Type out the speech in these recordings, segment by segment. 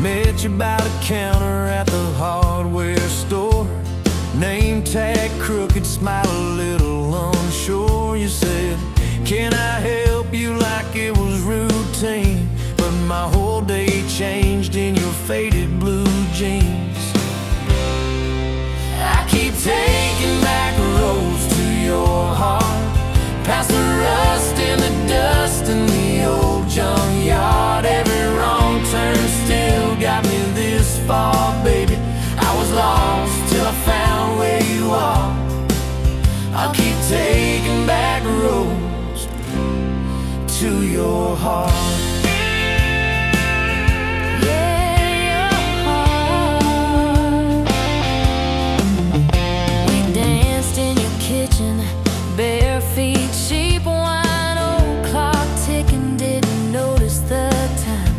Met you by the counter at the hardware store. Name tag crooked, smile a little unsure. You said, can I help you, like it was routine. But my whole day changed in your faded blue jeans. I keep taking back roads to your heart, past the rust and the dust in the old junkyard. Every wrong turn still got me this far, baby. I was lost till I found where you are. I'll keep taking back roads to your heart. Bare feet, cheap wine, old clock ticking, didn't notice the time.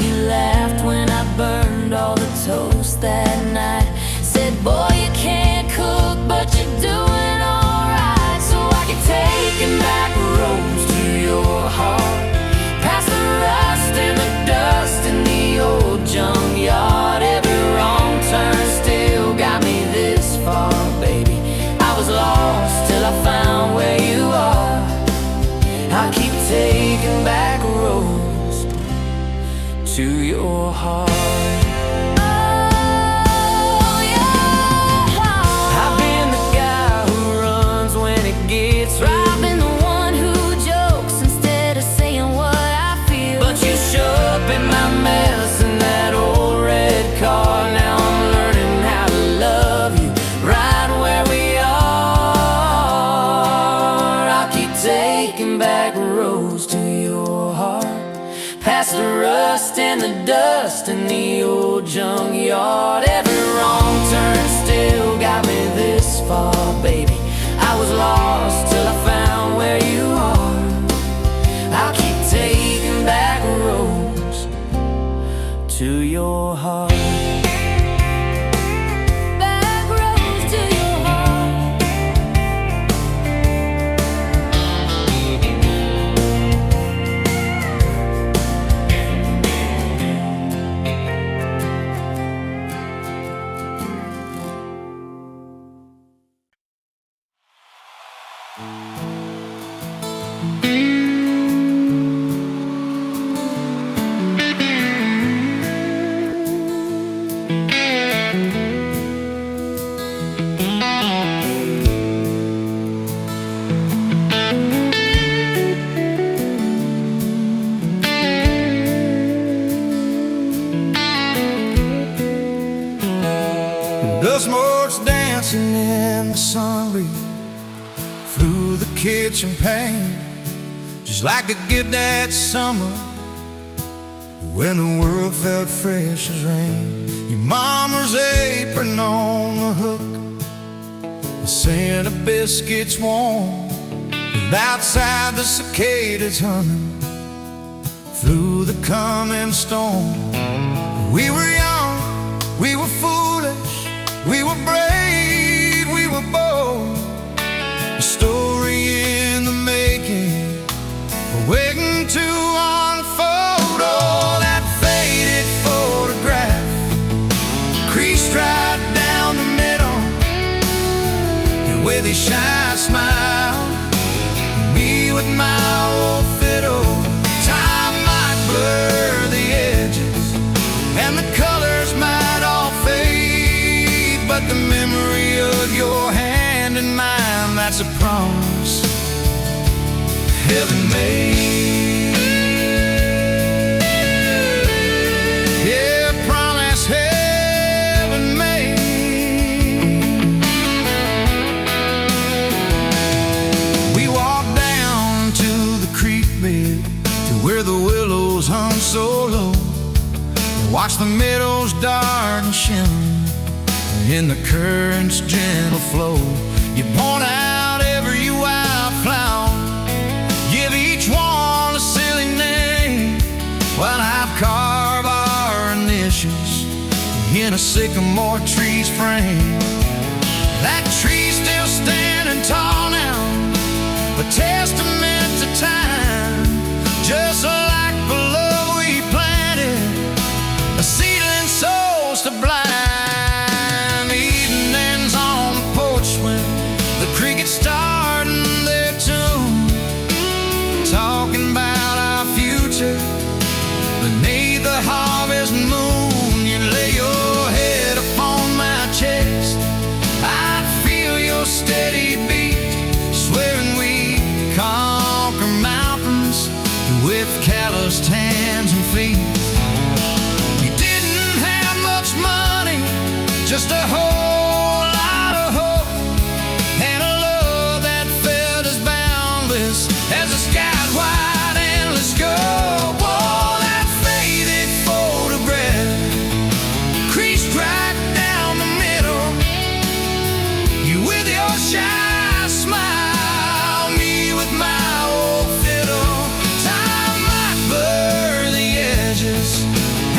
You laughed when I burned all the toast that night. Said, boy, you can't cook, but you're doing alright. So I keep taking back roads to your heart, past the rust and the dust in the old junkyard. Every wrong turn still got me this far, baby. I was lost till I found where you are. I keep taking back roads to your heart. Oh, your heart. I've been the guy who runs when it gets real. I've been the one who jokes instead of saying what I feel. But you show up in my mess in that old red car. Now I'm learning how to love you right where we are. Taking back roads to your heart, past the rust and the dust in the old junkyard. Every wrong turn still got me this far, baby. I was lost till I found where you are. I'll keep taking back roads to your heart. The smoke's dancing in the sun breeze through the kitchen pane, just like the gift that summer when the world felt fresh as rain. Your mama's apron on the hook, the scent of biscuits warm, and outside the cicadas humming through the coming storm. We were young, we were foolish, we were brave, we were bold. A story in the making, waiting to unfold. Oh, that faded photograph, creased right down the middle, and with a shy smile, me with my old fiddle. Time might blur the edges, and the colors might all fade, but the memory of your hand in mine, that's a promise heaven made. Yeah, promise heaven made. We walked down to the creek bed, to where the willows hung so low, and watched the meadows dark and shimmer in the current's gentle flow. You point out every wildflower, give each one a silly name, while I've carved our initials in a sycamore tree's frame. That tree's still standing tall now, a testament to time, just like the love we planted, a seedling just a whole lot of hope and a love that felt as boundless as the sky's wide endless scope. Oh, that faded photograph creased right down the middle. You with your shy smile, me with my old fiddle. Time might blur the edges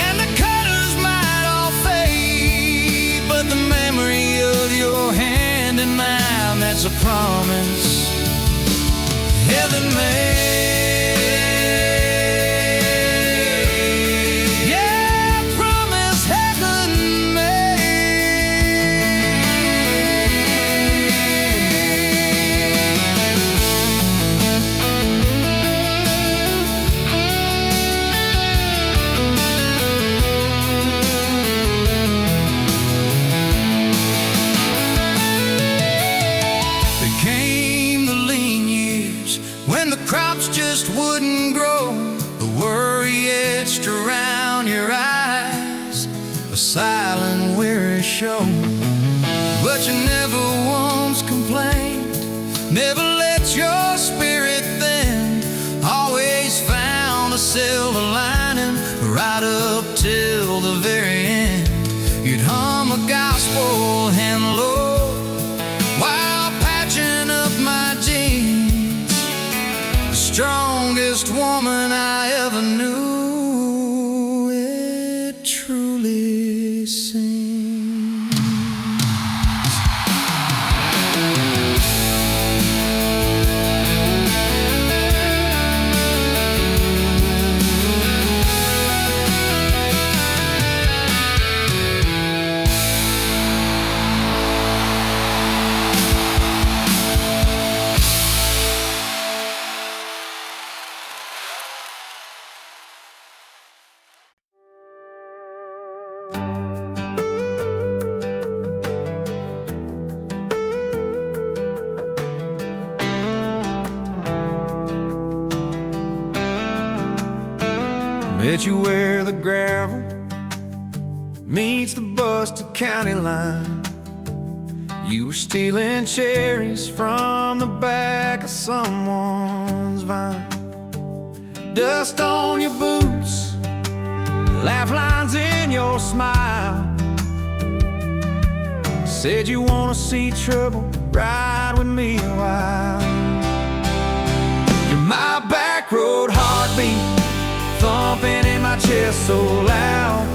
and the colors might all fade, but the memory of your hand in mine, that's a promise heaven made. Yeah, promise heaven when the crops just wouldn't grow, the worry etched around your eyes, a silent, weary show. But you never once complained, never let your spirit thin, always found a silver lining right up till the very end. You'd hum a gospel and low while patching up my jeans. Strongest woman I ever knew, it truly seems. Met you where the gravel meets the busted county line. You were stealing cherries from the back of someone's vine. Dust on your boots, laugh lines in your smile. Said you wanna see trouble, ride with me a while. You're my back road heartbeat, thumping in my chest so loud.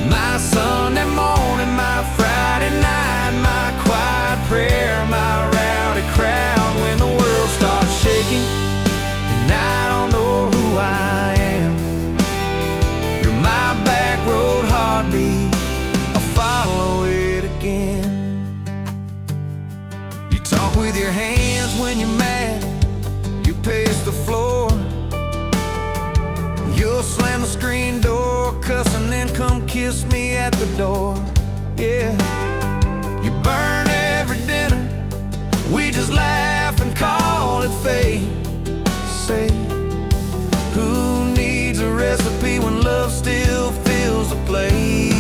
My Sunday morning, my Friday night, my quiet prayer, my rowdy crowd. When the world starts shaking and I don't know who I am, you're my back road heartbeat, I'll follow it again. You talk with your hands when you're mad, you pace the floor. You'll slam the screen door, cuss, and then come kiss me at the door. Yeah, you burn every dinner, we just laugh and call it fate. Say, who needs a recipe when love still fills the plate?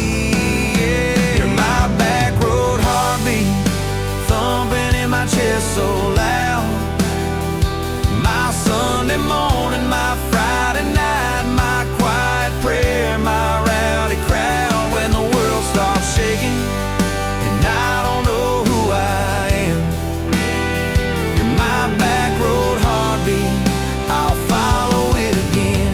Yeah, you're my back road heartbeat, thumping in my chest so loud. My Sunday morning, my Friday night, my quiet prayer, my rowdy crowd. When the world starts shaking and I don't know who I am, you're my back road heartbeat, I'll follow it again.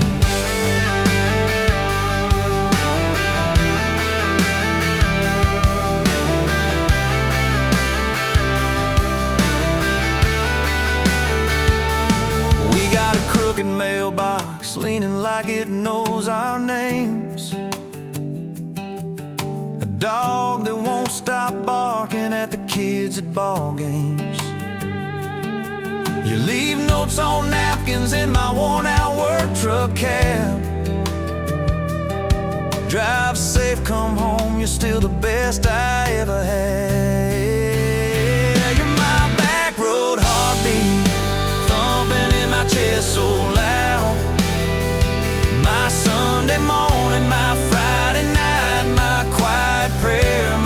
We got a crooked mailbox leaning like it knows our names, a dog that won't stop barking at the kids at ball games. You leave notes on napkins in my worn-out work truck cab. Drive safe, come home, you're still the best I ever had. You're my back road heartbeat, thumping in my chest so loud. My Sunday morning, my Friday night, my quiet prayer,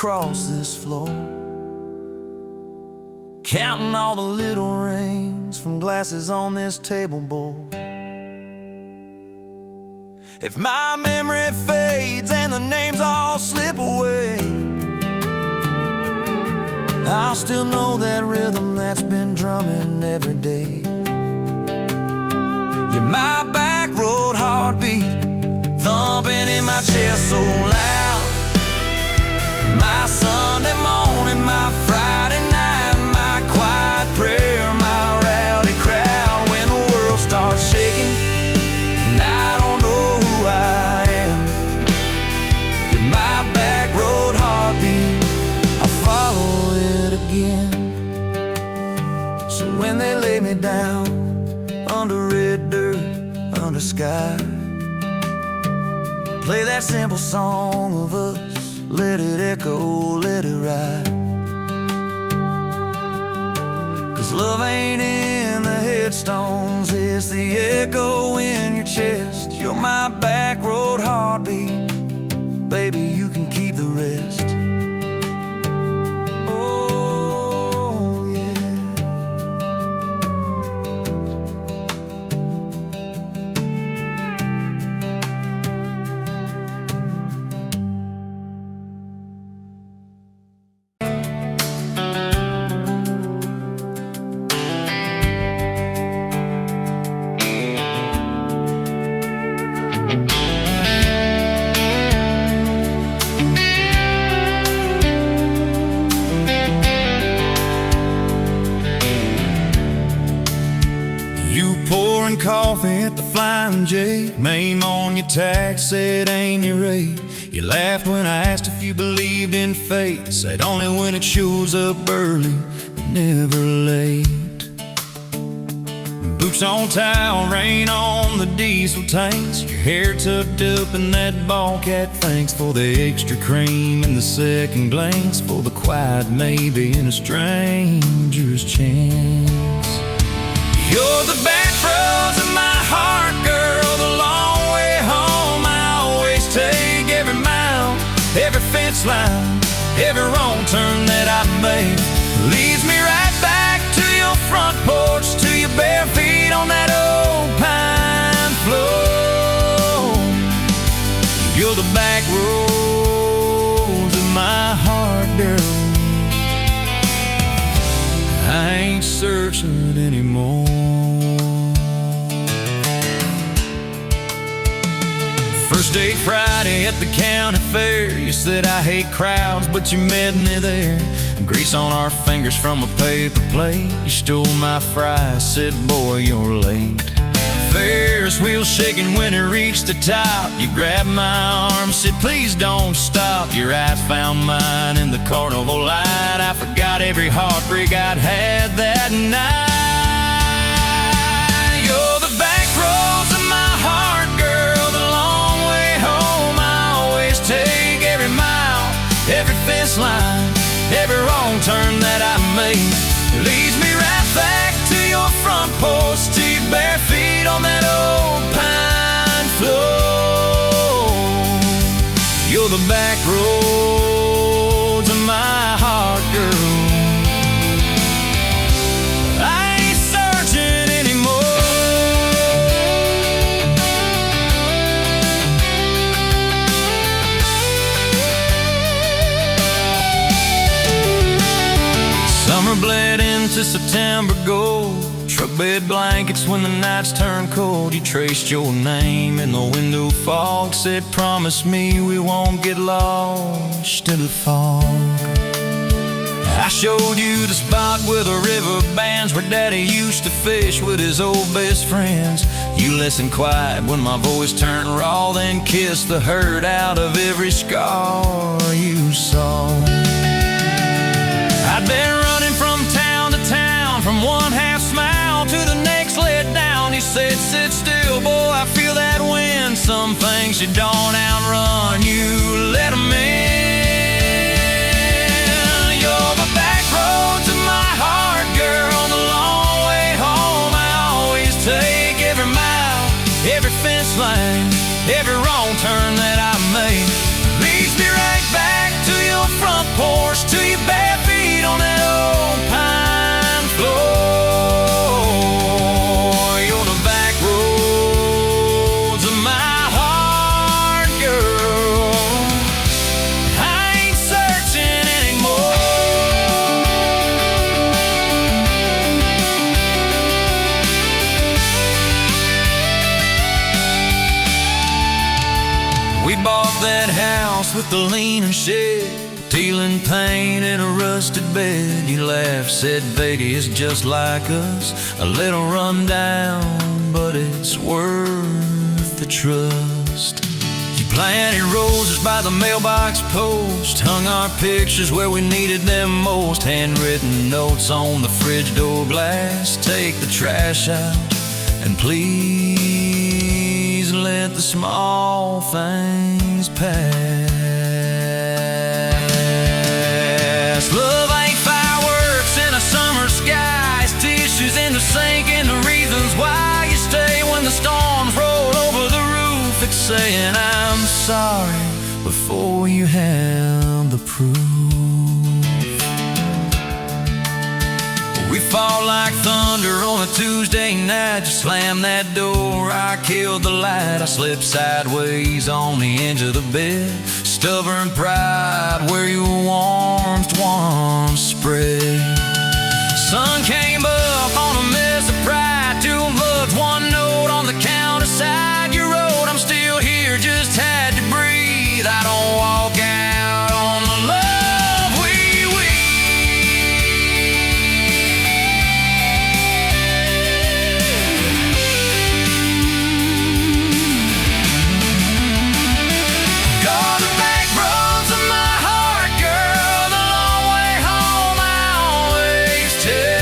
across this floor, counting all the little rings from glasses on this table board. If my memory fades and the names all slip away, I'll still know that rhythm that's been drumming every day. You're my back road heartbeat, thumping in my chest so loud. My Sunday morning, my Friday night, my quiet prayer, my rowdy crowd. When the world starts shaking and I don't know who I am, you're my back road heartbeat, I'll follow it again. So when they lay me down under red dirt, under sky, play that simple song of us, let it echo, let it ride. 'Cause love ain't in the headstones, it's the echo in your chest. You're my back road heartbeat, baby, you can keep the rest. Oh, yeah. Pouring coffee at the Flying J, name on your tax said ain't your rate. You laughed when I asked if you believed in fate, said only when it shows up early, never late. Boots on tile, rain on the diesel tanks, your hair tucked up in that ball cat. Thanks for the extra cream and the second glance, for the quiet maybe in a stranger's chance. You're the back roads of my heart, girl, the long way home. I always take every mile, every fence line, every wrong turn that I make leads me right back to your front porch, to your bare feet on that old pine floor. You're the back roads of my heart, girl. I ain't searching anymore. First date Friday at the county fair, you said I hate crowds, but you met me there. Grease on our fingers from a paper plate, you stole my fries, said boy you're late. Ferris wheel shaking when it reached the top, you grabbed my arm, said please don't stop. Your eyes found mine in the carnival light, I forgot every heartbreak I'd had that night. You're the back roads of my heart, girl, the long way home. I always take every mile, every fence line, every wrong turn that I make leads me right back to your front porch, to your bare feet on that old pine floor. You're the back roads of my heart, girl. I ain't searching anymore. Summer bled into September gold, truck bed blankets when the nights turn cold. You traced your name in the window fog, said promise me we won't get lost in the fog. I showed you the spot where the river bands, where Daddy used to fish with his old best friends. You listened quiet when my voice turned raw, then kissed the hurt out of every scar you saw. I'd been running from town to town, from one half smile to the next let down. You said sit still, boy, I feel that wind. Some things you don't outrun, you let them in. You're the back roads of my heart, girl, the long way home. I always take every mile, every fence line, every wrong turn that I make leads me right back to your your front porch to your bare feet on that old pine floor. You're the back roads of my heart, girl. I ain't searching anymore. We bought that house with the leaning shed, dealing paint in a rusted bed. You laughed, said Vegas is just like us, a little run down, but it's worth the trust. You planted roses by the mailbox post, hung our pictures where we needed them most, handwritten notes on the fridge door glass. Take the trash out and please let the small things pass. Love ain't fireworks in a summer sky, it's tissues in the sink and the reasons why you stay when the storms roll over the roof. It's saying I'm sorry before you have the proof. We fall like thunder on a Tuesday night. Just slam that door, I killed the light. I slipped sideways on the edge of the bed. Stubborn pride where your warmth once spread. Sun came up on a mess of pride. 2 mugs, 1 note on the counter side. You wrote, I'm still here, just had to breathe. I don't walk out on the love we Got the back roads of my heart, girl. The long way home I always take.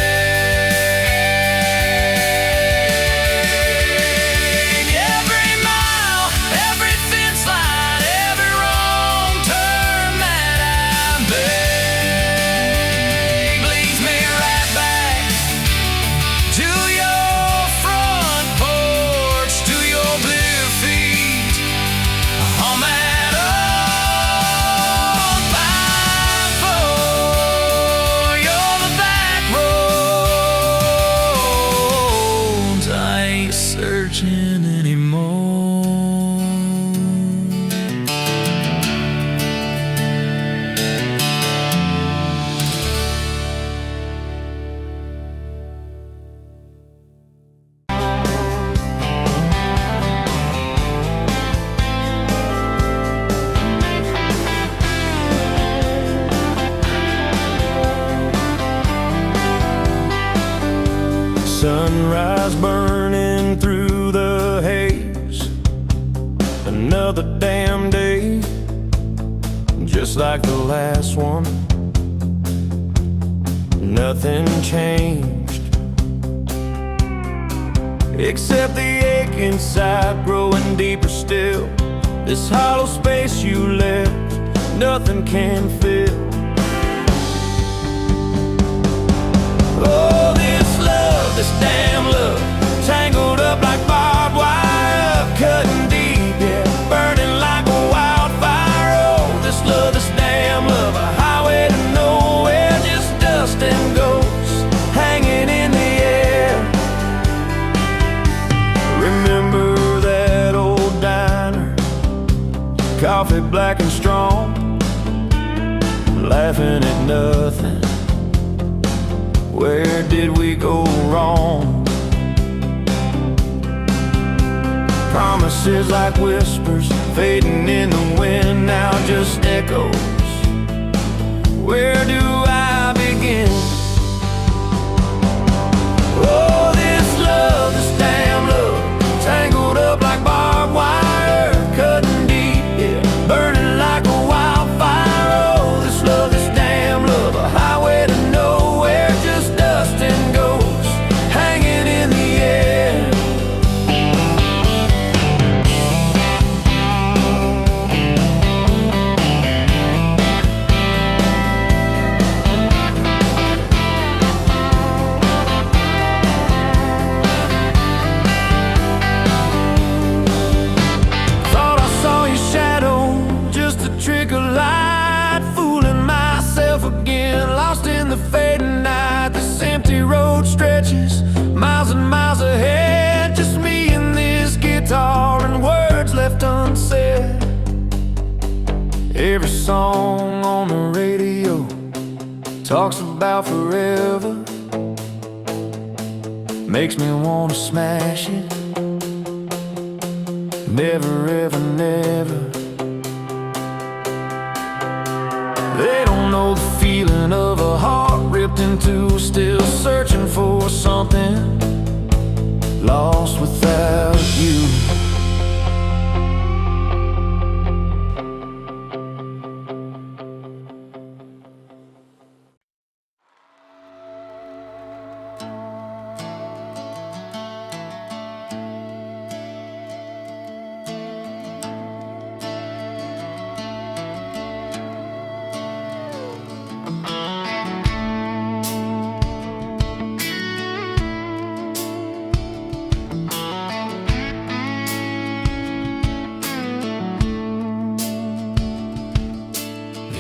Every mile, every fence line, every wrong turn that I make leads me right back to your front porch, to your bare feet on that old pine floor. You're the back roads. I ain't searching anymore. Sunrise burning through the haze. Another damn day, just like the last one. Nothing changed, except the ache inside growing deeper still. This hollow space you left, nothing can fill. Oh, this love, this damn love, tangled up like barbed wire, cutting deep, yeah, burning like a wildfire. Oh, this love, this damn love, a highway to nowhere, just dust and ghosts hanging in the air. Remember that old diner, coffee black and strong, laughing at nothing. Where did we go wrong? Promises like whispers fading in the wind, now just echoes. Where do I begin? Oh, this love, this damn love, tangled up like barbed wire, cutting deep, yeah, burning like a wildfire. Oh, this love, this damn love, a highway to nowhere, just dust and ghosts hanging in the air. Every song on the radio talks about forever. Makes me wanna smash it. Never, ever, never. They don't know the feeling of a heart ripped in two, still searching for something, lost without you.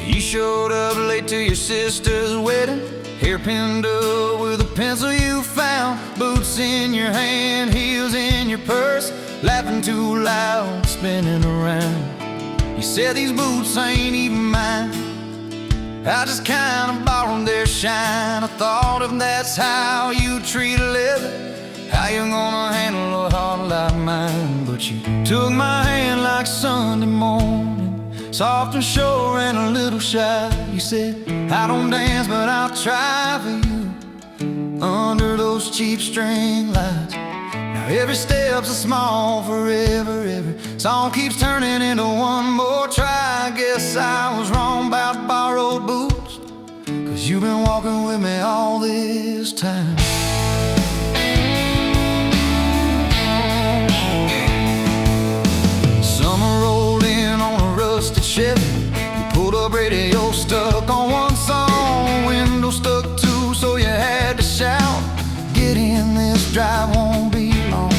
You showed up late to your sister's wedding, hair pinned up with a pencil you found, boots in your hand, heels in your purse, laughing too loud, spinning around. You said these boots ain't even mine, I just kinda borrowed their shine. I thought if that's how you treat a living, how you gonna handle a heart like mine? But you took my hand like Sunday morning, soft and sure and a little shy. You said, I don't dance, but I'll try for you under those cheap string lights. Now every step's a small forever, every song keeps turning into one more try. I guess I was wrong about borrowed boots, 'cause you've been walking with me all this time. Summer rolled in on a rusted Chevy. You pulled up, radio stuck on one song, window stuck too, so you had to shout, get in, this drive won't be long.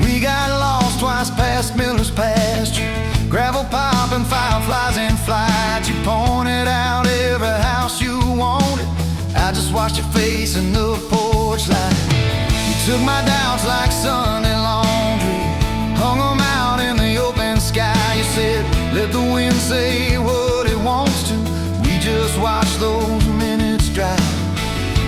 We got lost twice past Miller's pasture, gravel popping, fireflies in flight. You pointed out every house you wanted, I just watched your face in the porch light. You took my doubts like Sunday laundry, hung them out in the open sky. You said, let the wind say what it wants to, we just watch those minutes drive.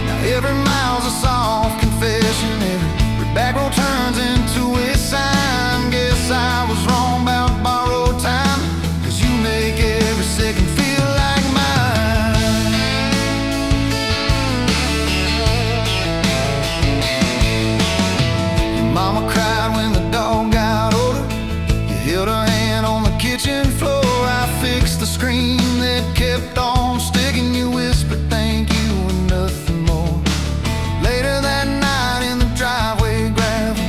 Now every mile's a soft confession, every back road turns into a sign. Guess I was wrong about borrowed time, 'cause you make every second feel like mine. Your mama cried when the dog got older, you held her hand on the kitchen floor. I fixed the screen that kept on sticking, you whispered thank you and nothing more. Later that night in the driveway gravel,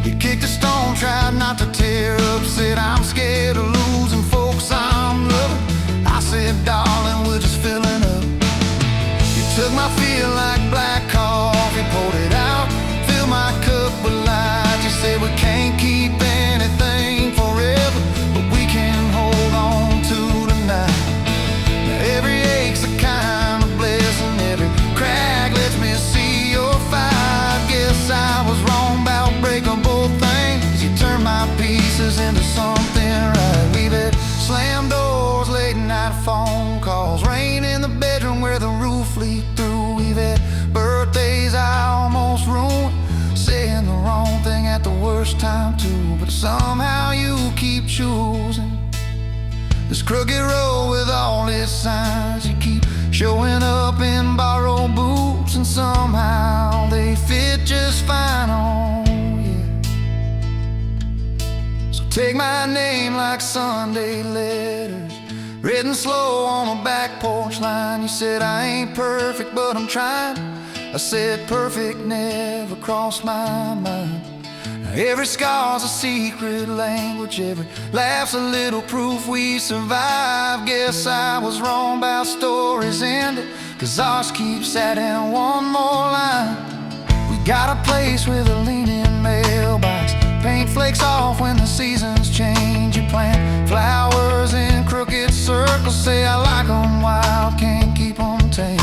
you kicked a stone, tried not to tear up, said I'm scared of losing folks I'm loving. I said, darling, we're just filling up. You took my feel like black coffee, poured it out, filled my cup with light. You said we can't keep anything forever, but we can hold on to tonight. Now every ache's a kind of blessing, every crack lets me see your fight. Guess I was wrong about breaking both things, you turned my pieces into something right. We've had slammed doors, late night phone calls, rain in the bedroom where the roof leaked through. We've had birthdays I almost ruined, saying the wrong thing at the worst time too. But somehow you keep choosing this crooked road with all its signs. You keep showing up in borrowed boots, and somehow they fit just fine on you. So take my name like Sunday letters, written slow on a back porch line. You said I ain't perfect, but I'm trying. I said perfect never crossed my mind. Every scar's a secret language, every laugh's a little proof we survive. Guess I was wrong about stories ending, 'cause ours keeps adding one more line. We got a place with a leaning mailbox, paint flakes off when the seasons change. You plant flowers in crooked circles, say I like 'em wild, can't keep 'em tame.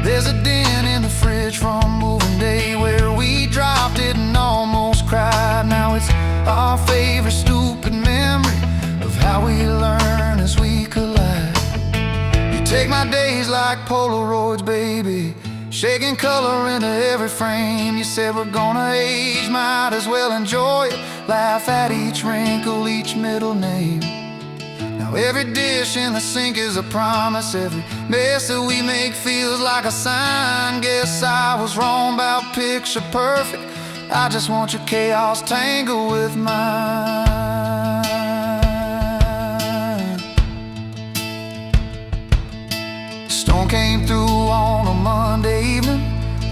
There's a dent in the fridge from moving day where we dropped it and almost cried. Now it's our favorite stupid memory of how we learn as we collide. Take my days like Polaroids, baby, shaking color into every frame. You said we're gonna age, might as well enjoy it. Laugh at each wrinkle, each middle name. Now every dish in the sink is a promise. Every mess that we make feels like a sign. Guess I was wrong about picture perfect. I just want your chaos tangled with mine. Storm came through on a Monday evening,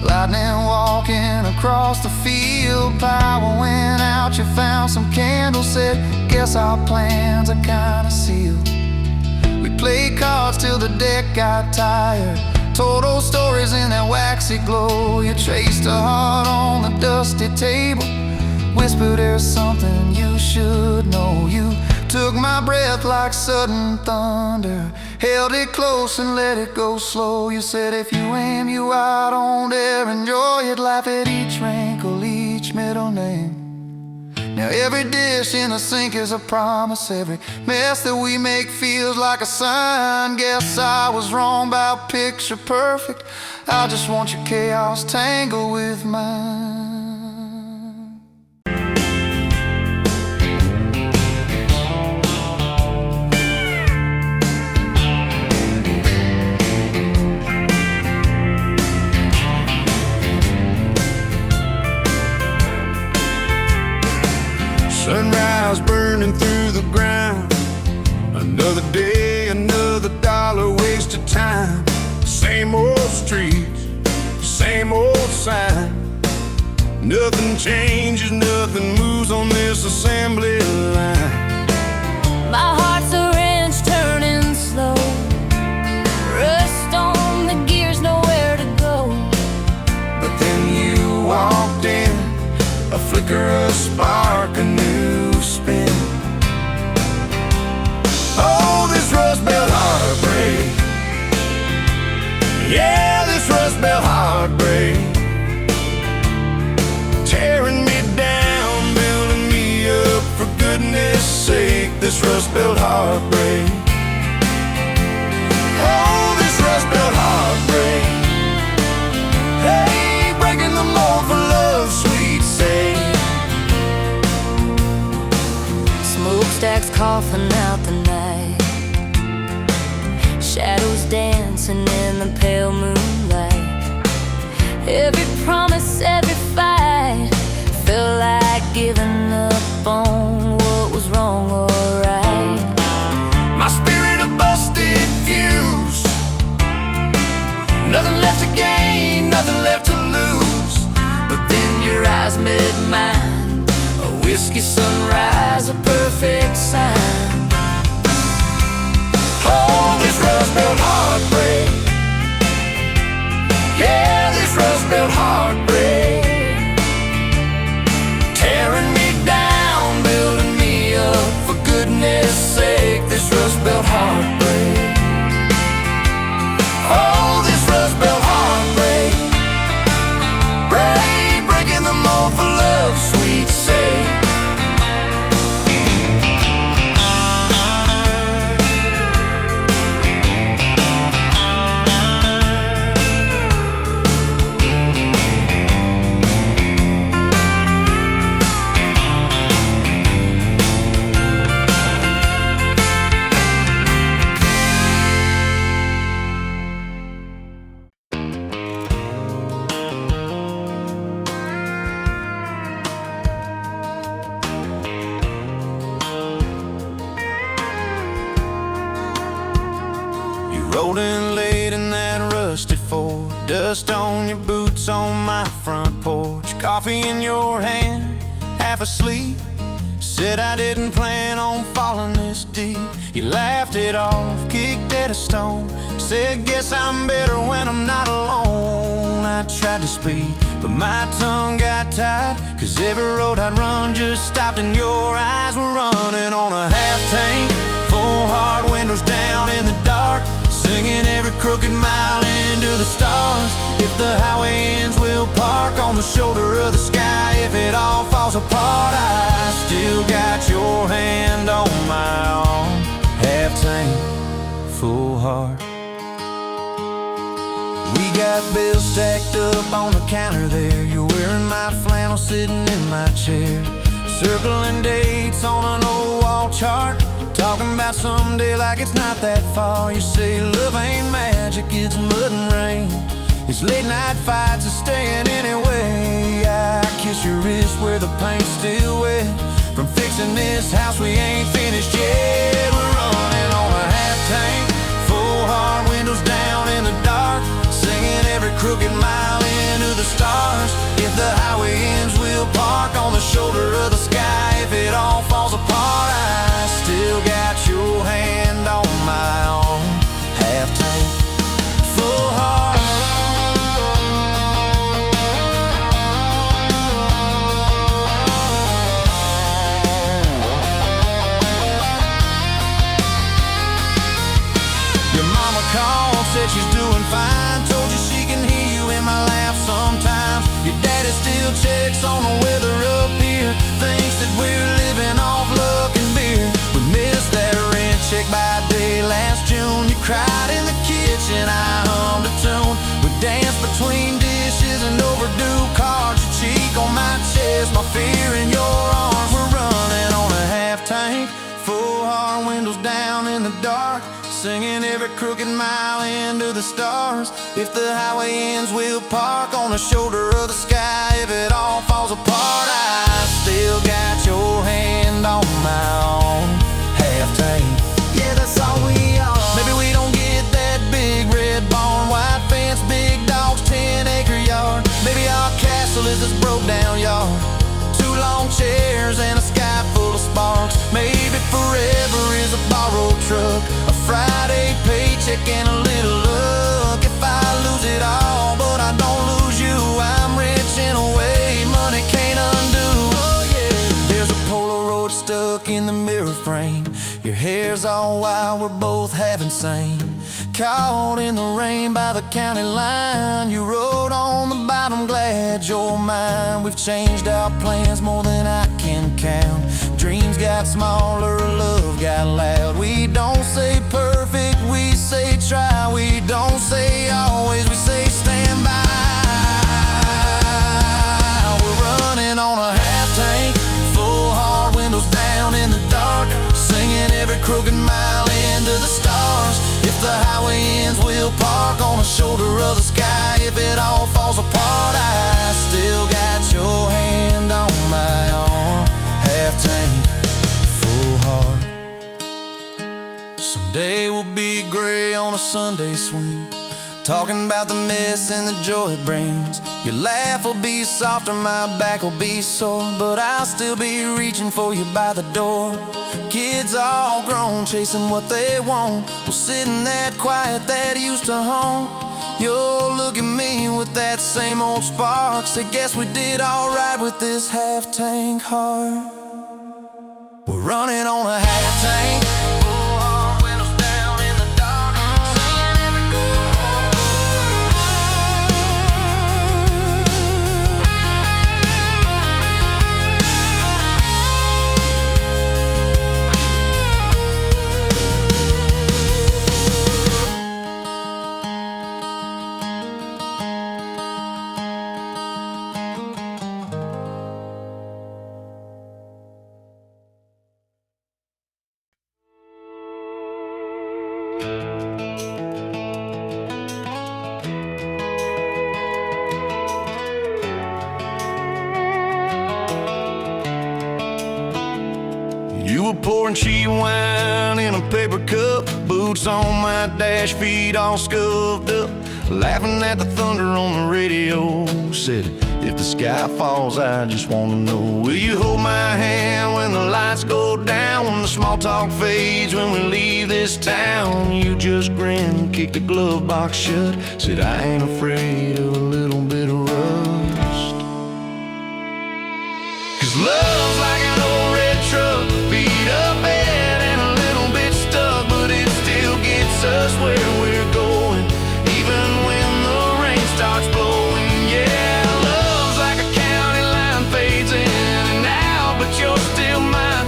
lightning walking across the field. Power went out, you found some candles, said, guess our plans are kinda sealed. We played cards till the deck got tired, told old stories in that waxy glow. You traced a heart on the dusty table, whispered there's something you should know. You took my breath like sudden thunder, held it close and let it go slow. You said if you aim, you out, don't dare enjoy it. Laugh at each wrinkle, each middle name. Now every dish in the sink is a promise. Every mess that we make feels like a sign. Guess I was wrong about picture perfect. I just want your chaos tangled with mine. Sunrise burning through the ground. Another day, another dollar wasted time. Same old streets, same old sign. Nothing changes, nothing moves on this assembly line. My heart's a wrench turning slow, rust on the gears, nowhere to go. But then you walked in, a flicker, a spark, a new spin. Oh, this rust belt heartbreak. Yeah, this rust belt heartbreak. Tearing me down, building me up, for goodness sake, this rust belt heartbreak. Oh, this rust belt heartbreak. Hey, breaking the mold for love's sweet sake. Smokestacks coughing out the night, shadows dancing in the pale moonlight. Every promise, every fight felt like giving up on what was wrong or right. My spirit a busted fuse, nothing left to gain, nothing left to lose. But then your eyes met mine, a whiskey sunrise, a perfect sign. Oh, this rust belt heartbreak. Yeah, this rust belt heartbreak. Tearing me down, building me up, for goodness sake, this rust belt heartbreak. Oh, this rust belt heartbreak. Breaking the mold for love's sweet sake. Rolling late in that rusted Ford, dust on your boots on my front porch. Coffee in your hand, half asleep. Said I didn't plan on falling this deep. You laughed it off, kicked at a stone. Said guess I'm better when I'm not alone. I tried to speak, but my tongue got tied, 'cause every road I'd run just stopped and your eyes were running on a half tank, full hard windows down in the dark, singing every crooked mile into the stars. If the highway ends, we'll park on the shoulder of the sky. If it all falls apart, I still got your hand on my arm. Half tank, full heart, stacked up on the counter there. You're wearing my flannel, sitting in my chair, circling dates on an old wall chart, talking about someday like it's not that far. You say love ain't magic, it's mud and rain, it's late night fights and staying anyway. I kiss your wrist where the paint's still wet from fixing this house we ain't finished yet. We're running on a half tank, full hard, windows down in the dark, singing every crooked mile into the stars. If the highway ends, we'll park on the shoulder of the sky. If it all falls apart, I still got your hand on my arm. Half tank, full heart. Said she's doing fine, told you she can hear you in my laugh sometimes. Your daddy still checks on the weather up here, thinks that we're living off luck and beer. We missed that rent check by day last June. You cried in the kitchen, I hummed a tune. We danced between dishes and overdue cards. Your cheek on my chest, my fear in your arms. We're running on a half tank, full hard, windows down in the dark, singing every crooked mile into the stars. If the highway ends, we'll park on the shoulder of the sky. If it all falls apart, I still got your hand on my own. Half tank, yeah, that's all we are. Maybe we don't get that big red barn, white fence, big dogs, 10-acre yard. Maybe our castle is this broke down yard, 2 long chairs and a sky full of sparks. Maybe forever is a borrowed truck, a Friday paycheck and a little luck. If I lose it all but I don't lose you, I'm rich in a way money can't undo. Oh yeah. There's a Polaroid stuck in the mirror frame, your hair's all wild, we're both half insane. Caught in the rain by the county line, you wrote on the bottom, glad you're mine. We've changed our plans more than I can count. Dreams got smaller, love got loud. We don't say perfect, we say try. We don't say always, we say stand by. We're running on a half tank, full hard, windows down in the dark, singing every crooked mile into the stars. If the highway ends, we'll park on the shoulder of the sky. If it all falls apart, I still got your hand on my arm. Half tank, full heart. Someday we'll be gray on a Sunday swing, talking about the mess and the joy it brings. Your laugh will be softer, my back will be sore, but I'll still be reaching for you by the door. Kids all grown, chasing what they want, we'll sit in that quiet that used to haunt. You'll look at me with that same old spark, say guess we did alright with this half tank heart. We're running on a half tank, full hard, windows down in the dark, singing every You were pouring cheap wine in a paper cup, boots on my dash, feet all scuffed up, laughing at the thunder on the radio. Said, if the sky falls, I just wanna know, will you hold my hand when the lights go down, when the small talk fades, when we leave this town? You just grinned, kicked the glove box shut, said I ain't afraid of a little bit of rust. 'Cause love's like an old red truck, beat up bed and a little bit stuck, but it still gets us where we're going, even when the rain starts blowing. Yeah, love's like a county line, fades in and out, but you're still mine.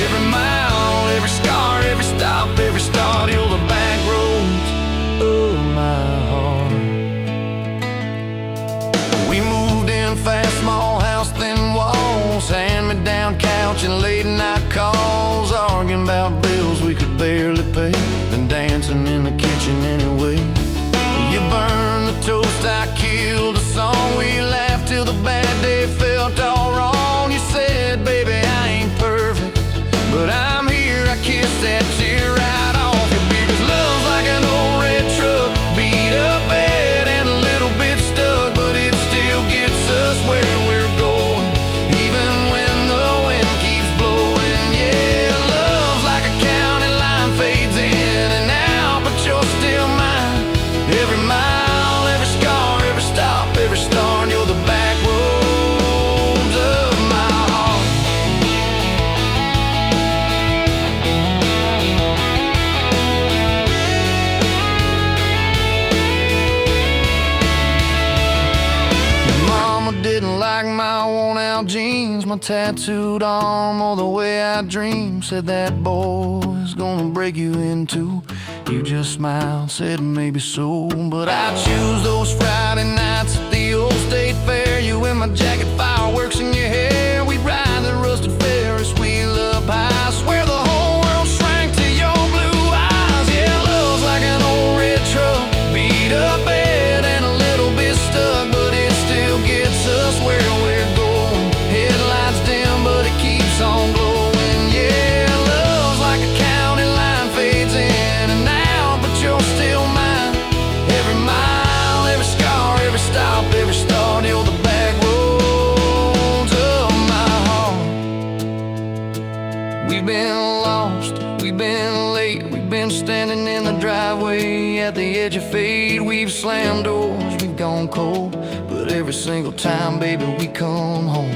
Every mile, every scar, every stop, every start, you're the back roads of my heart. late night calls, arguing about bills we could barely pay, then dancing in the kitchen anyway. You burned the toast, I killed a song. We laughed till the bad day felt all wrong. You said, baby, I ain't perfect, but I'm here. I kissed that tear right off you, because love's like an old red truck, beat up bad and a little bit stuck, but it still gets us where we're going, even when the wind keeps blowing. Yeah, love's like a county line, fades in and out, but you're still mine. Every mile, every scar, every stop, every start, you're the back roads of my heart. Mama didn't like my worn-out jeans, my tattooed arm, or the way I dream. Said that boy's gonna break you in two. You just smiled, said maybe so, but I choose those Friday nights at the old state fair. You in my jacket, fireworks in your hair. We'd ride the rusted Ferris wheel up high. I swear the whole world shrank to your blue eyes. Yeah, love's like an old red truck, beat up bad and a little bit stuck, but it still gets us where we're going. Headlights dim, but it keeps on glowing. Yeah, love's like a county line, fades in and out, but you're still mine. Every mile, every scar, every stop, every start, you're the back roads of my heart. We've been lost, we've been late, we've been standing in the driveway at the edge of fate. We've slammed doors, we've gone cold, but every single time, baby, we come home.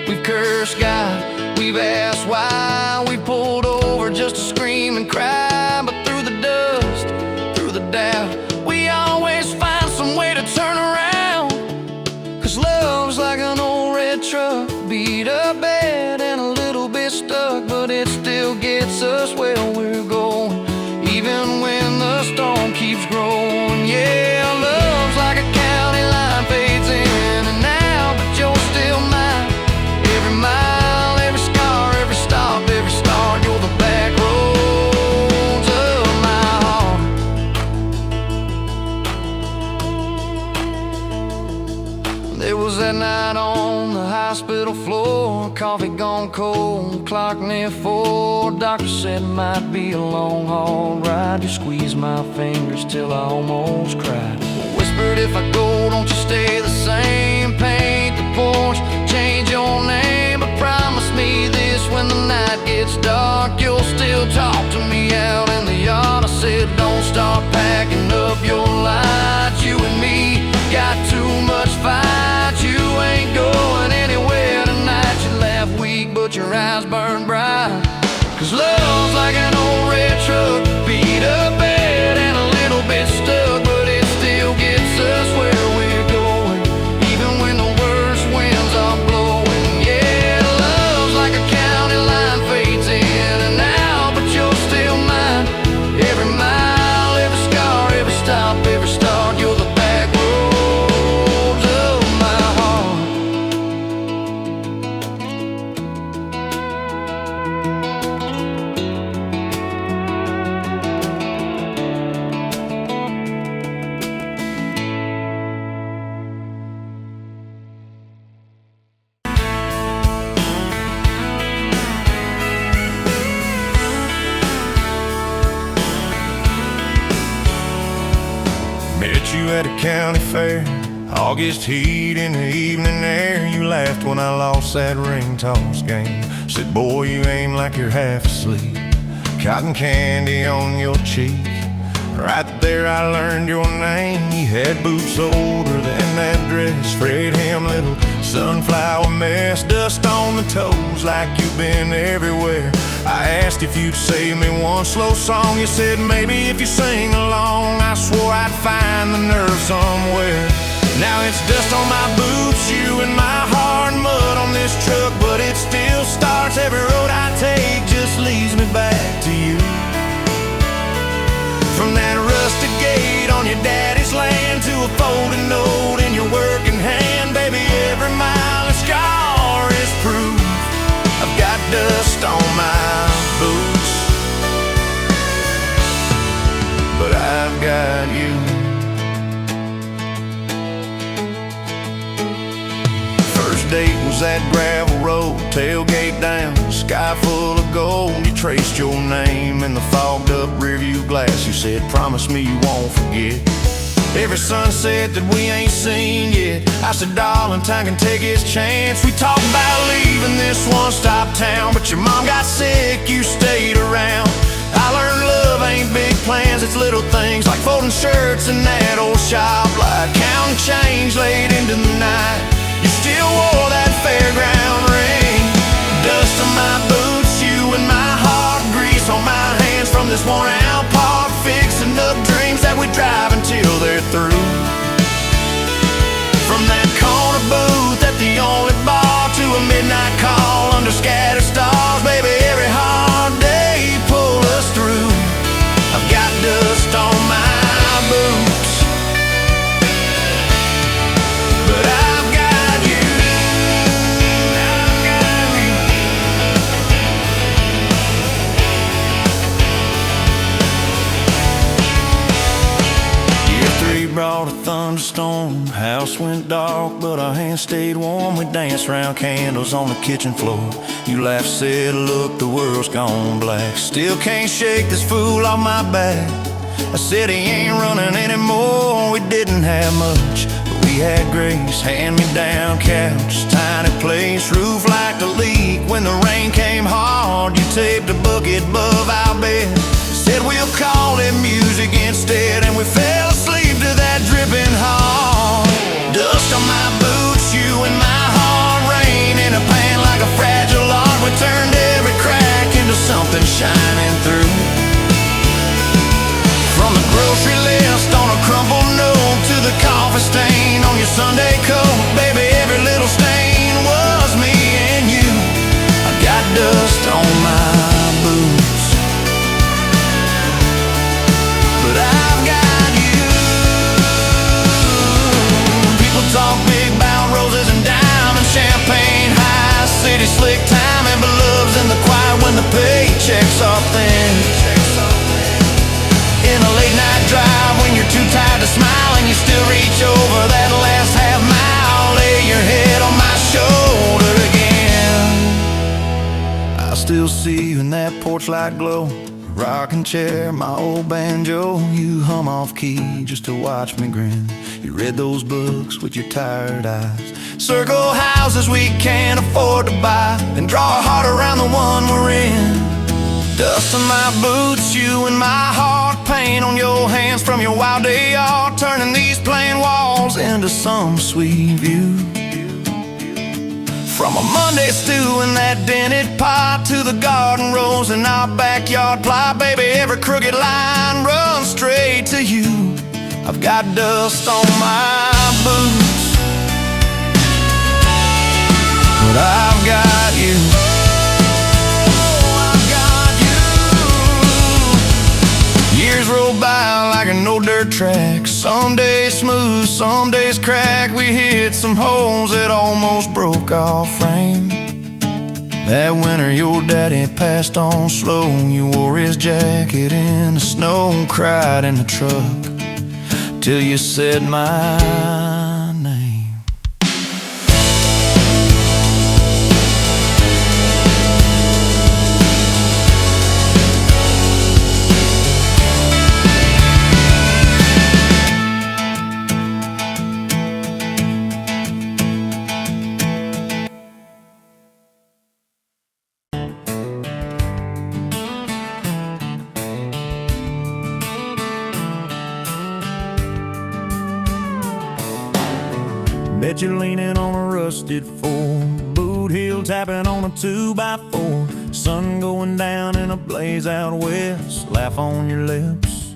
We've cursed God, we've asked why, we pulled over just to scream and cry, but through the dust, through the doubt, we always find some way to turn around. Cause love's like an old red truck, beat up bad and a little bit stuck, but it still gets us where we're going, even when the storm keeps growing. Yeah, love's like a county line, fades in and out, but you're still mine. Every mile, every scar, every stop, every start, you're the back roads of my heart. There was that night on the hospital floor, coffee gone cold, clock near 4. Doctor said it might be a long haul ride. You squeezed my fingers till I almost cried. Whispered, if I go, don't you stay the same. Paint the porch, change your name, but promise me this, when the night gets dark, you'll still talk to me out in the yard. I said, don't start packing up your lights. You and me got too much fight. You ain't going anywhere tonight. You laugh weak, but your eyes burn bright. Cause love's like an old red truck, beat up bad and a little bit stuck, but it still gets us where we're going, even when the worst winds are blowing. Yeah, love's like a county line, fades in and out, but you're still mine. Every mile, every scar, every stop, every start, you're the back roads of my heart. Met you at a county fair, August heat in the evening air. You laughed when I lost that ring toss game. Said, boy, you aim like you're half asleep. Cotton candy on your cheek. Right there I learned your name. You had boots older than that dress, frayed hem, little sunflower mess, dust on the toes like you've been everywhere. I asked if you'd save me one slow song. You said maybe if you sing along. I swore I'd find the nerve somewhere. Now it's dust on my boots, you and my heart, mud on this truck, but it still starts. Every road I take just leads me back to you. From that rusted gate on your daddy's land to a folded note in your working hand, baby, every mile and scar is proof I've got dust on on my boots, but I've got you. First date was that gravel road, tailgate down, sky full of gold. You traced your name in the fogged up rearview glass. You said, promise me you won't forget every sunset that we ain't seen yet. I said, darling, time can take its chance. We talked about leaving this one-stop town, but your mom got sick, you stayed around. I learned love ain't big plans, it's little things like folding shirts in that old shop light, counting change late into the night. You still wore that fairground ring, dust on my boots, you and my heart, grease on my hands from this worn-out part, fixing up dreams that we drive until they're through. From that corner booth at the only bar to a midnight call under scattered stars, baby, every hard day pull us through. I've got dust on my boots, but I've got you. I've got you. Year 3 brought a thunderstorm, house went dark, but our hands stayed warm. We danced round candles on the kitchen floor. You laughed, said, look, the world's gone black. Still can't shake this fool off my back. I said he ain't running anymore. We didn't have much, but we had grace. Hand-me-down couch, tiny place, roof like a leak. When the rain came hard, you taped a bucket above our bed. Said we'll call it music instead, and we fell asleep to that dripping heart. Dust on my boots, you and my heart, rain in a pan like a fragile art. We turned every crack into something shining through. From the grocery list on a crumpled note to the coffee stain on your Sunday coat, baby, every little stain was me and you. I got dust on my boots, but I've got you. People talk big about roses and diamonds, champagne high, city slick timing, but love's in the quiet when the paychecks are thin. In a late night drive when you're too tired to smile and you still reach over that last half mile, lay your head on my shoulder again. I still see you in that porch light glow, rocking chair, my old banjo. You hum off key just to watch me grin. You read those books with your tired eyes, circle houses we can't afford to buy, and draw a heart around the one we're in. Dust on my boots, you and my heart, paint on your hands from your wild day art, turning these plain walls into some sweet view. From a Monday stew in that dented pot to the garden rose in our backyard plot, baby, every crooked line runs straight to you. I've got dust on my boots, but I've got you. Years roll by like an old dirt track, some days smooth, some days crack. We hit some holes that almost broke our frame. That winter your daddy passed on slow. You wore his jacket in the snow, cried in the truck till you said my name. Bet you're leaning on a rusted four, boot heel tapping on a 2x4. Sun going down in a blaze out west, laugh on your lips,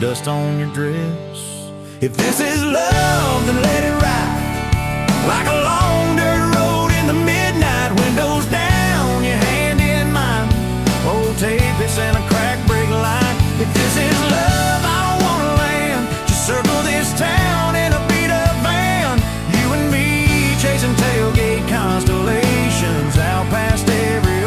dust on your dress. If this is love, then let it ride like a long dirt road in the midnight. Windows down, your hand in mine, old tape, it's in a crack brake line. If this is love, I don't wanna land, just circle this town in a beat-up van. You and me chasing tailgate constellations out past every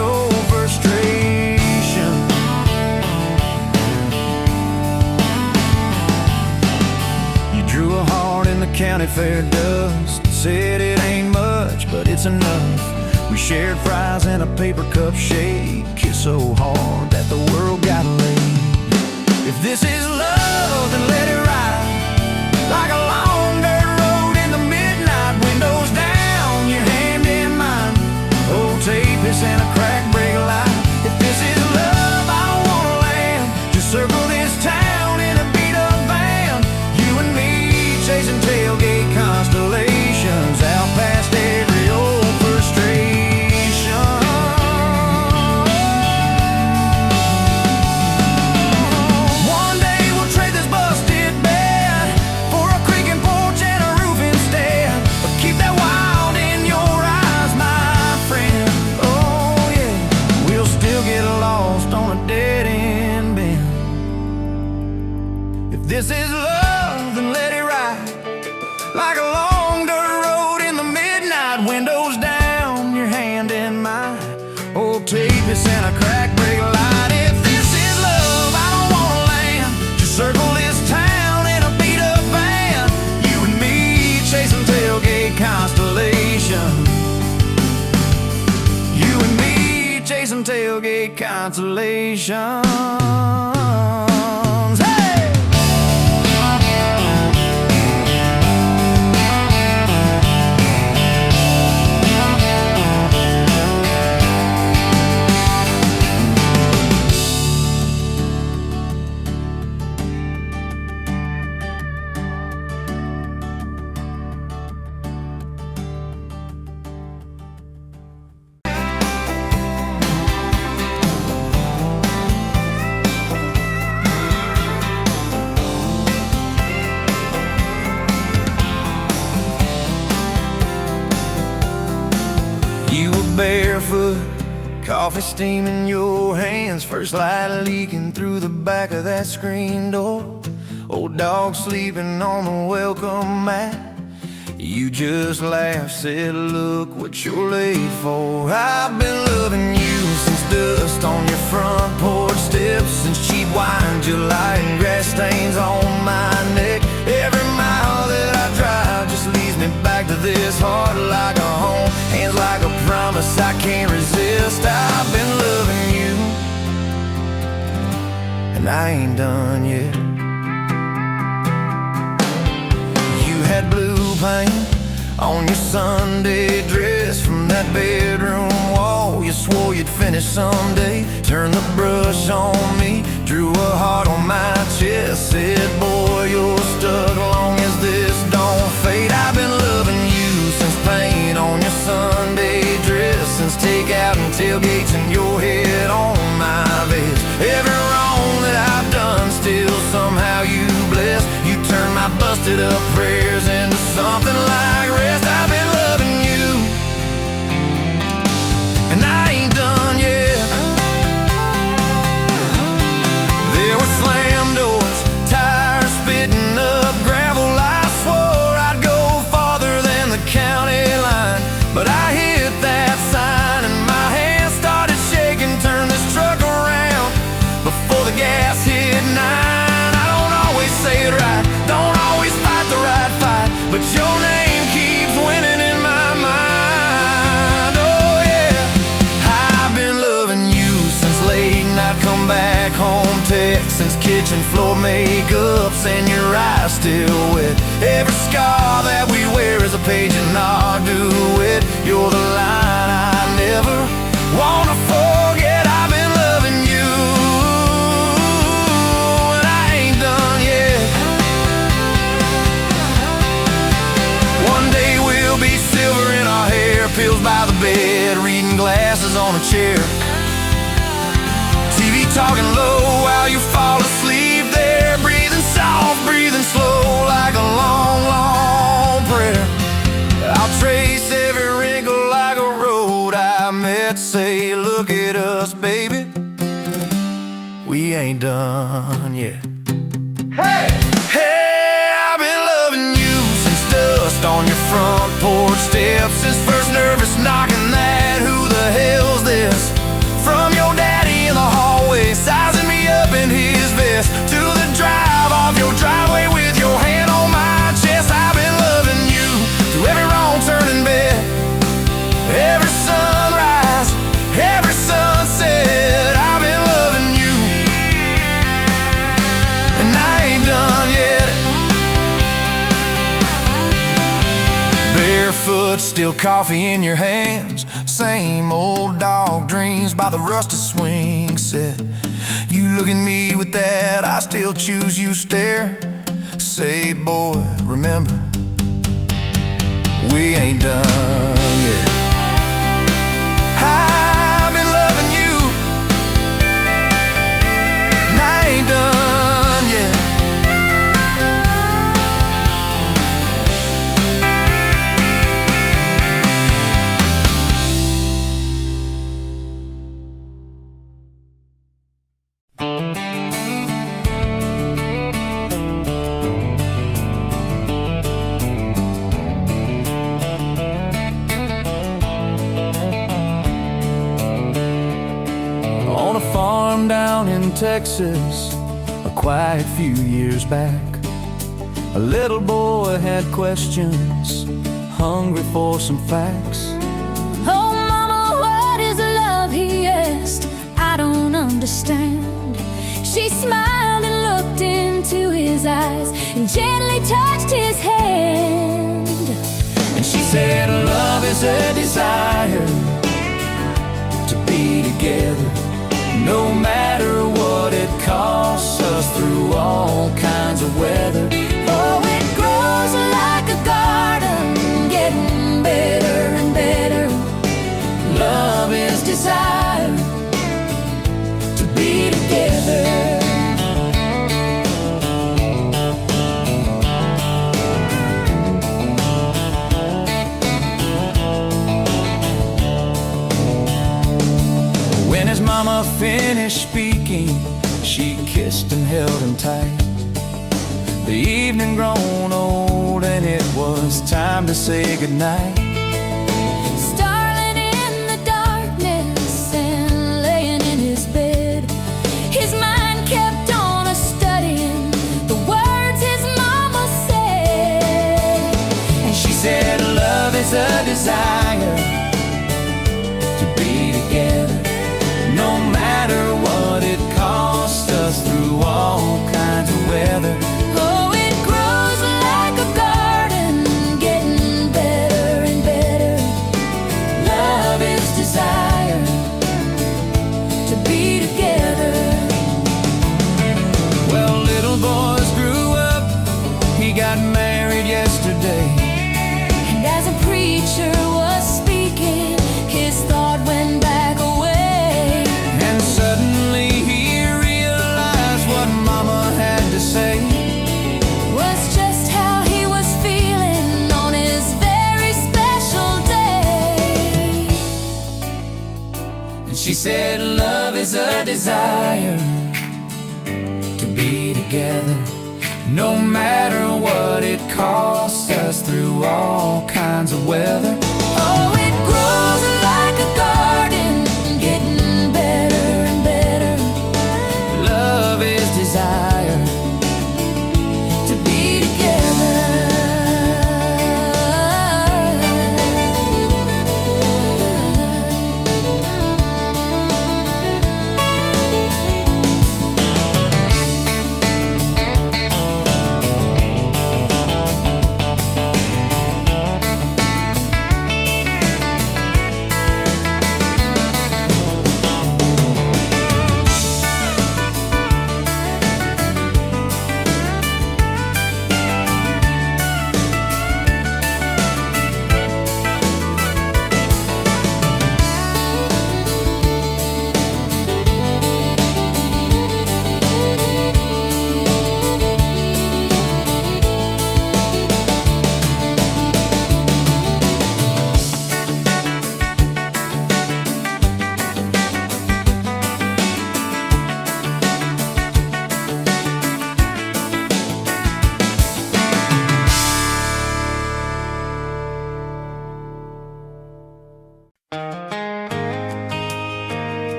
faired dust. Said it ain't much, but it's enough. We shared fries and a paper cup shake. Kissed so hard that the world got laid. If this is love, then let it ride like a long dirt road in the midnight. Windows down, your hand in mine. Old tapeis and a crack brake light. If this is love, I don't wanna land. Just circle this town in a beat-up van. You and me chasing tailgate constellations out past every old frustration. One day we'll trade this busted bed for a creaking porch and a roof instead. But keep that wild in your eyes, my friend. Oh yeah, we'll still get lost on a dead-end bend. If this is love, then let it ride like a long dirt road in the midnight. Windows down, your hand in mine. Old tapeis and a crack brake light. If this is love, I don't wanna land. Just circle this town in a beat-up van. You and me chasing tailgate constellation. You and me chasing tailgate constellations. Hey! You were barefoot, coffee steam in your hands, first light leaking through the back of that screen door. Old dog sleeping on the welcome mat. You just laughed, said, look what you're late for. I've been loving you since dust on your front porch steps, since cheap wine, July, and grass stains on my neck. Every mile that I drive just leads me back to this heart like a home, hands like a promise I can't resist. I've been loving you, and I ain't done yet. You had blue paint on your Sunday dress from that bedroom wall. You swore you'd finish someday. Turned the brush on me, drew a heart on my chest, said, boy, you're stuck long as this don't fade. I've been loving you since paint on your Sunday dress, since takeout and tailgates and your head on my vest. Every wrong that I've done, still somehow you bless. You turn my busted up prayers into something like rest. I've been loving you, and I ain't done yet. There were slam doors, tires spitting up gravel. I swore I'd go farther than the county line, but I hit that sign and my hands started shaking. Turned this truck around before the gas hit 9. I don't always say it right, don't always fight the right fight, but your name keeps winning in my mind. Oh yeah, I've been loving you since late night come back home text, since kitchen floor makeups and your eyes still wet. Every scar that we wear is a page in our duet. You're the line I never wanna forget. I've been loving you, and I ain't done yet. One day we'll be silver in our hair, pills by the bed, reading glasses on a chair, TV talking low while you fall asleep there, breathing soft, breathing slow like a long, long prayer. I'll trace every wrinkle like a road I met, say, look at us, baby, we ain't done yet. Hey! Hey, I've been loving you since dust on your front porch steps, since first nervous knocking that who the hell's this, from your daddy in the hallway sizing me up in his vest, to the drive off your driveway with your hand on my chest. I've been loving you, still coffee in your hands, same old dog dreams by the rusted swing set. You look at me with that I still choose you stare. Say, boy, remember, we ain't done yet. I've been loving you, and I ain't done yet. On a farm down in Texas, a quiet few years back, a little boy had questions, hungry for some facts. Oh, mama, what is love? He asked. I don't understand. She smiled and looked into his eyes and gently touched his hand. And she said, love is a desire to be together, no matter what it costs us, through all kinds of weather. Oh, it grows like a garden, getting better and better. Love is desire to be together. When his mama finished speaking, she kissed and held him tight. The evening grown old and it was time to say goodnight. Starling in the darkness and laying in his bed, his mind kept on a-studying the words his mama said. And she said, love is a desire to be together, no matter what it costs us, through all kinds of weather. Oh, it grows like a garden, getting better and better. Love is desire To be together. Well, little boys grew up, he got married yesterday. And as a preacher was speaking, his thought went back away. And suddenly he realized what mama had to say. Was just how he was feeling on his very special day. And she said, love is a desire to be together, no matter what it costs us, through all kinds of weather. Oh, it grows like a garden, getting better and better. Love is desire To be together.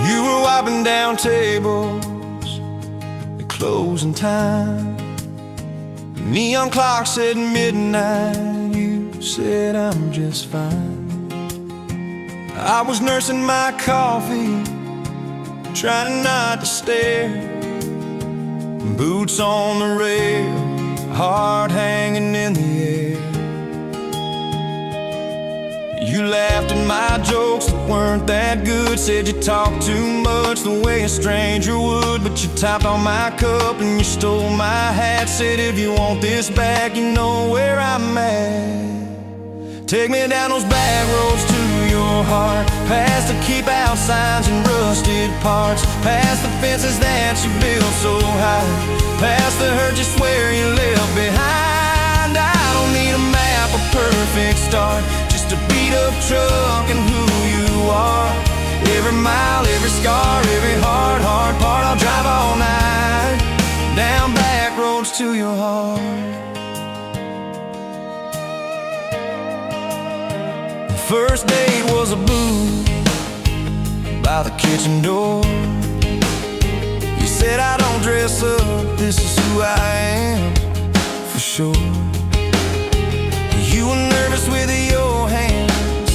You were wiping down tables at closing time. Neon clock said midnight. You said I'm just fine. I was nursing my coffee trying not to stare. Boots on the rail, heart hanging in the air. You laughed at my jokes that weren't that good. Said you talked too much the way a stranger would. But you tapped on my cup and you stole my hat. Said if you want this back, you know where I'm at. Take me down those back roads to your heart, past the keep out signs and rusted parts, past the fences that you built so high, past the hurt you swear you left behind. I don't need a map, a perfect start, just a beat up truck and who you are. Every mile, every scar, every hard part, I'll drive all night down back roads to your heart. First date was a booth by the kitchen door. You said I don't dress up, this is who I am, for sure. You were nervous with your hands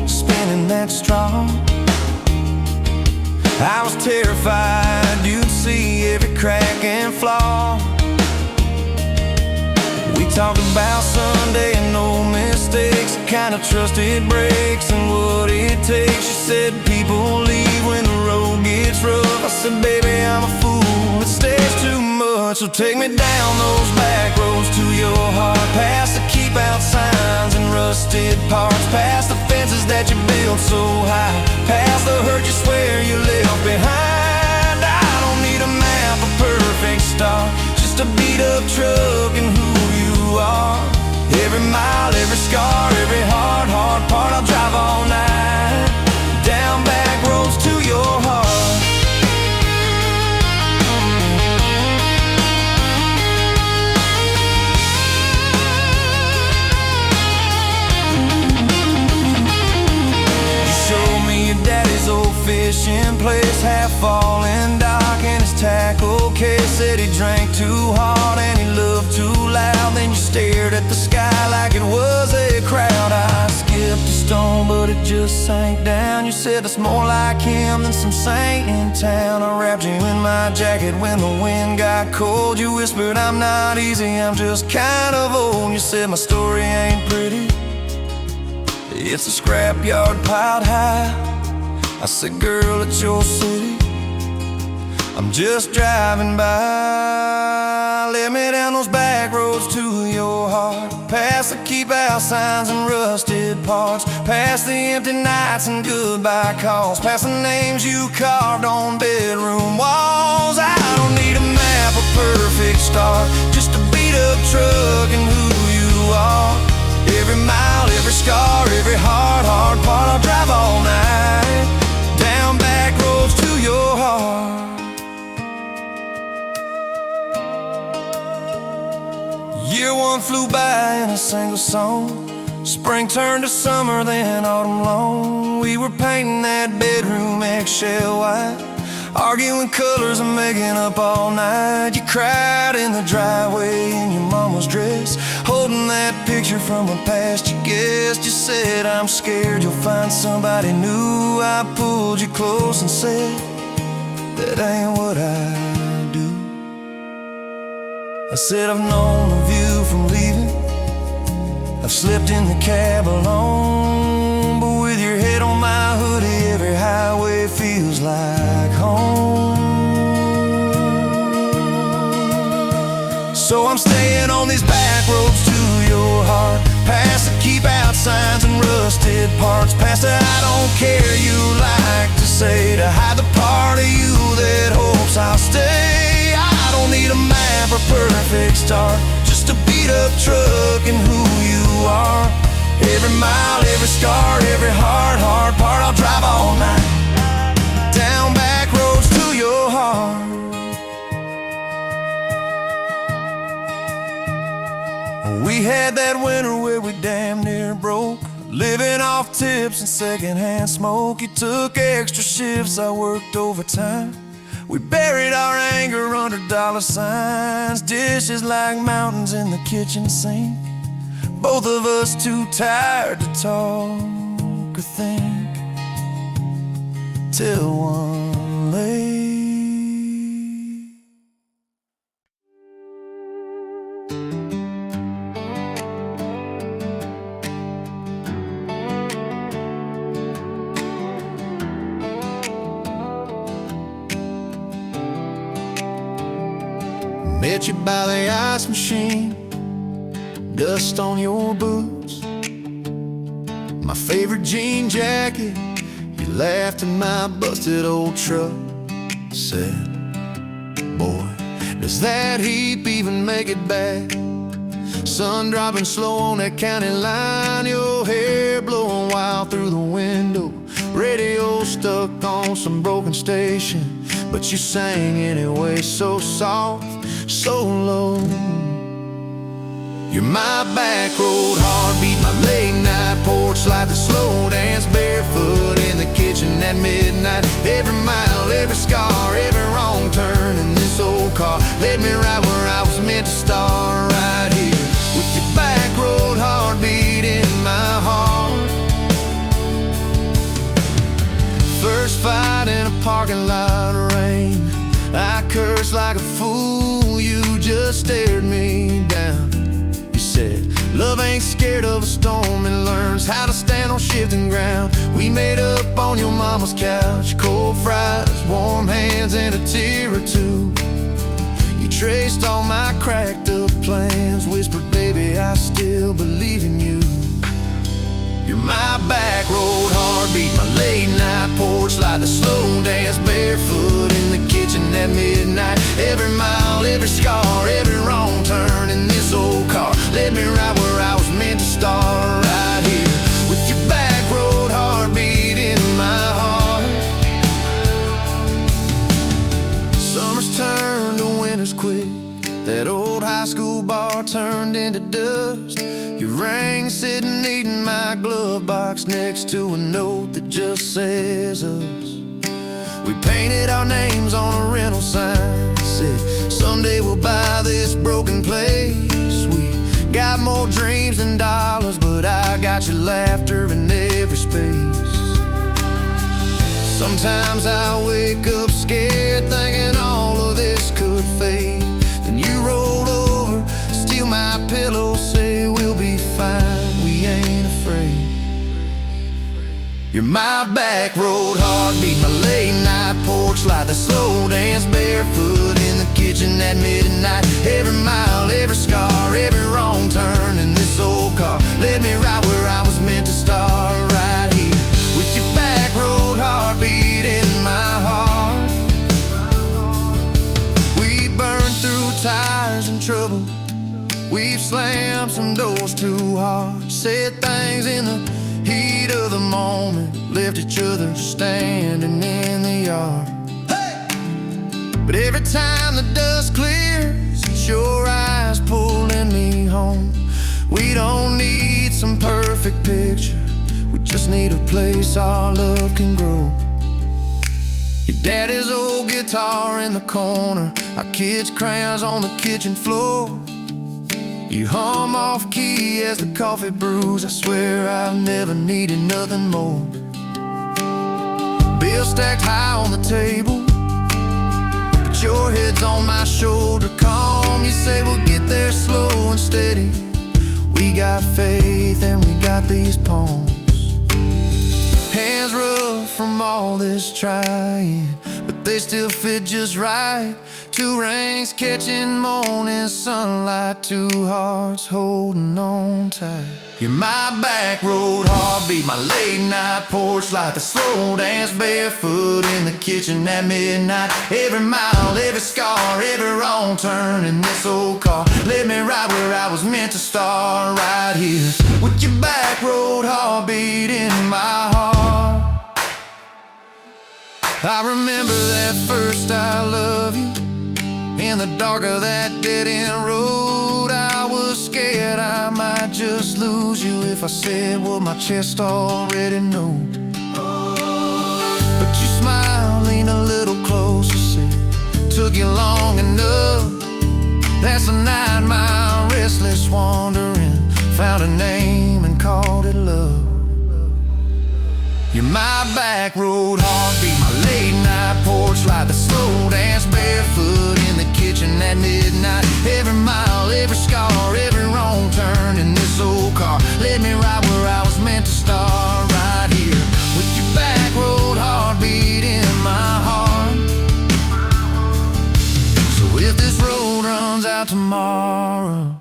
spinning that straw. I was terrified you'd see every crack and flaw. We talked about Sunday and no mistakes, the kind of trust it breaks and what it takes. She said people leave when the road gets rough. I said baby I'm a fool, it stays too much. So take me down those back roads to your heart, past the keep out signs and rusted parts, past the fences that you built so high, past the hurt you swear you left behind. I don't need a map, a perfect start, just a beat up truck and who you are. Every mile, every scar, every hard part, I'll drive all night down back roads to your heart. You showed me your daddy's old fishing place, half fallen dock and his tackle case. Said he drank too hard and he loved too loud. Then you stared at the sky like it was a crowd. I skipped a stone but it just sank down. You said that's more like him than some saint in town. I wrapped you in my jacket when the wind got cold. You whispered I'm not easy, I'm just kind of old. You said my story ain't pretty, it's a scrapyard piled high. I said girl, it's your city, I'm just driving by. Let me down those back roads to your heart, past the keep out signs and rusted parts, past the empty nights and goodbye calls, past the names you carved on bedroom walls. I don't need a map, a perfect start, just a beat up truck and who you are. Every mile, every scar, every hard part, I'll drive all night down back roads to your heart. Year one flew by in a single song. Spring turned to summer, then autumn long. We were painting that bedroom eggshell white, arguing colors and making up all night. You cried in the driveway in your mama's dress, holding that picture from a past you guessed. You said I'm scared you'll find somebody new. I pulled you close and said that ain't what I do. I said I've known of you from leaving, I've slept in the cab alone, but with your head on my hoodie, every highway feels like home. So I'm staying on these back roads to your heart, past the keep out signs and rusted parts, past the I don't care you like to say, to hide the part of you that hopes I'll stay. I don't need a map or perfect start, just a beat up truck and who you are. Every mile, every scar, every hard part, I'll drive all night down back roads to your heart. We had that winter where we damn near broke, living off tips and secondhand smoke. You took extra shifts, I worked overtime. We buried our anger under dollar signs, dishes like mountains in the kitchen sink, both of us too tired to talk or think, till one met you by the ice machine, dust on your boots, my favorite jean jacket. You laughed at my busted old truck, said, boy, does that heap even make it back? Sun dropping slow on that county line, your hair blowing wild through the window, radio stuck on some broken station, but you sang anyway, so soft, so low. You're my back road heartbeat, my late night porch light, the slow dance barefoot in the kitchen at midnight. Every mile, every scar, every wrong turn in this old car led me right where I was meant to start, right here with your back road heartbeat in my heart. First fight in a parking lot of rain, I cursed like a fool, you just stared me down. You said, love ain't scared of a storm, it learns how to stand on shifting ground. We made up on your mama's couch, cold fries, warm hands, and a tear or two. You traced all my cracked up plans, whispered, baby, I still believe in you. You're my back road heartbeat, my late night porch light, the slow dance barefoot in the kitchen at midnight. Every mile, every scar, every wrong turn in this old car led me right where I was meant to start, right here with your back road heartbeat in my heart. Summers turned to winters quick, that old high school bar turned into dust. Your ring sitting neat in my glove box next to a note that just says us. We painted our names on a rental sign, said someday we'll buy this broken place. We got more dreams than dollars, but I got your laughter in every space. Sometimes I wake up scared, thinking all of this could fade. Then you roll over, steal my pillow, say we'll be fine, we ain't afraid. You're my back road heartbeat, my late night porch light, the slow dance barefoot in the kitchen at midnight. Every mile, every scar, every wrong turn in this old car led me right where I was meant to start, right here with your back road heartbeat in my heart. We burned through tires and trouble, we've slammed some doors too hard, said things in the heat of the moment, left each other standing in the yard. Hey! But every time the dust clears, it's your eyes pulling me home. We don't need some perfect picture, we just need a place our love can grow. Your daddy's old guitar in the corner, our kids' crayons on the kitchen floor. You hum off key as the coffee brews, I swear I've never needed nothing more. Bills stacked high on the table, but your head's on my shoulder, calm. You say we'll get there slow and steady. We got faith and we got these palms. Hands rough from all this trying, but they still fit just right. Two rings catching morning sunlight, two hearts holding on tight. You're my back road heartbeat, my late night porch light, the slow dance barefoot in the kitchen at midnight. Every mile, every scar, every wrong turn in this old car led me right where I was meant to start, right here with your back road heartbeat in my heart. I remember that first I love you, in the dark of that dead-end road. I was scared I might just lose you if I said what my chest already knows. But you smiled, leaned a little closer, said, took you long enough. That's a 9-mile restless wandering, found a name and called it love. You're my back road heartbeat, my late night porch light, the slow dance barefoot in the kitchen at midnight. Every mile, every scar, every wrong turn in this old car led me right where I was meant to start, right here with your back road heartbeat in my heart. So if this road runs out about tomorrow.